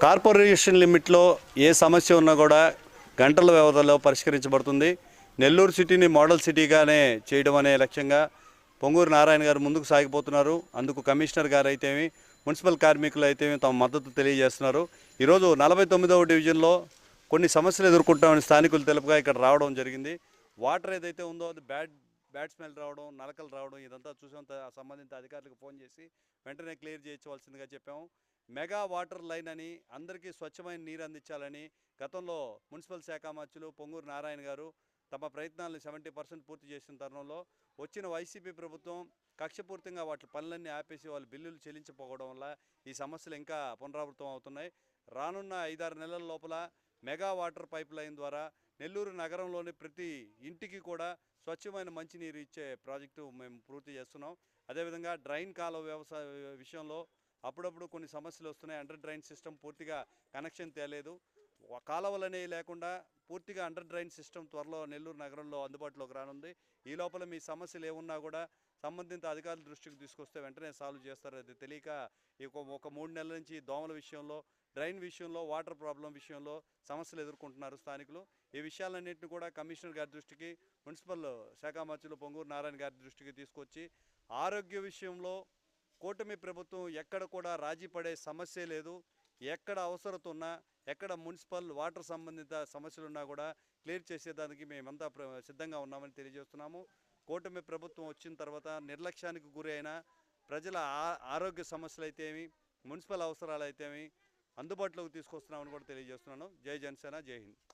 Corporation లిమిట్లో ఏ సమస్య ఉన్నా కూడా గంటల వ్యవధిలో పరిష్కరించబడుతుంది. నెల్లూరు సిటీని మోడల్ సిటీగానే చేయడం అనే లక్ష్యంగా పొంగూరు నారాయణ గారు ముందుకు సాగిపోతున్నారు. అందుకు కమిషనర్ గారు అయితేమి, మున్సిపల్ కార్మికులు అయితేమి తమ మద్దతు తెలియజేస్తున్నారు. ఈరోజు 49వ డివిజన్లో కొన్ని సమస్యలు ఎదుర్కొంటామని స్థానికులు తెలుపుగా ఇక్కడ రావడం జరిగింది. వాటర్ ఏదైతే ఉందో అది బ్యాడ్ స్మెల్ రావడం, నలకలు రావడం, ఇదంతా చూసాం. సంబంధిత అధికారులకు ఫోన్ చేసి వెంటనే క్లియర్ చేయించవలసిందిగా చెప్పాము. మెగా వాటర్ లైన్ అని అందరికీ స్వచ్ఛమైన నీరు అందించాలని గతంలో మున్సిపల్ శాఖ మంత్రులు పొంగూరు నారాయణ గారు తమ ప్రయత్నాలను 70% పూర్తి చేసిన తరుణంలో వచ్చిన వైసీపీ ప్రభుత్వం కక్షపూర్తంగా వాటి పనులన్నీ ఆపేసి వాళ్ళు బిల్లులు చెల్లించకపోవడం వల్ల ఈ సమస్యలు ఇంకా పునరావృతం అవుతున్నాయి. రానున్న 5-6 నెలల లోపల మెగా వాటర్ పైప్ లైన్ ద్వారా నెల్లూరు నగరంలోని ప్రతి ఇంటికి కూడా స్వచ్ఛమైన మంచినీరు ఇచ్చే ప్రాజెక్టు మేము పూర్తి చేస్తున్నాం. అదేవిధంగా డ్రైన్ కాలువ వ్యవసాయ విషయంలో అప్పుడప్పుడు కొన్ని సమస్యలు వస్తున్నాయి. అండర్ డ్రైన్ సిస్టమ్ పూర్తిగా కనెక్షన్ తేలేదు. కాలువలు అనేవి లేకుండా పూర్తిగా అండర్ డ్రైన్ సిస్టమ్ త్వరలో నెల్లూరు నగరంలో అందుబాటులోకి రానుంది. ఈ లోపల మీ సమస్యలు ఏమున్నా కూడా సంబంధిత అధికారుల దృష్టికి తీసుకొస్తే వెంటనే సాల్వ్ చేస్తారు. అది తెలియక ఒక 3 నెలల నుంచి దోమల విషయంలో, డ్రైన్ విషయంలో, వాటర్ ప్రాబ్లం విషయంలో సమస్యలు ఎదుర్కొంటున్నారు స్థానికులు. ఈ విషయాలన్నింటినీ కూడా కమిషనర్ గారి దృష్టికి, మున్సిపల్ శాఖ మంత్రులు పొంగూరు నారాయణ గారి దృష్టికి తీసుకొచ్చి ఆరోగ్య విషయంలో కూటమి ప్రభుత్వం ఎక్కడ కూడా రాజీ పడే సమస్య లేదు. ఎక్కడ అవసరత ఉన్నా, ఎక్కడ మున్సిపల్ వాటర్ సంబంధిత సమస్యలు ఉన్నా కూడా క్లియర్ చేసేదానికి మేమంతా సిద్ధంగా ఉన్నామని తెలియజేస్తున్నాము. కూటమి ప్రభుత్వం వచ్చిన తర్వాత నిర్లక్ష్యానికి గురి అయిన ప్రజల ఆరోగ్య సమస్యలు అయితేమి, మున్సిపల్ అవసరాలు అయితేమి అందుబాటులోకి తీసుకొస్తున్నామని కూడా తెలియజేస్తున్నాను. జై జనసేన, జై హింద్.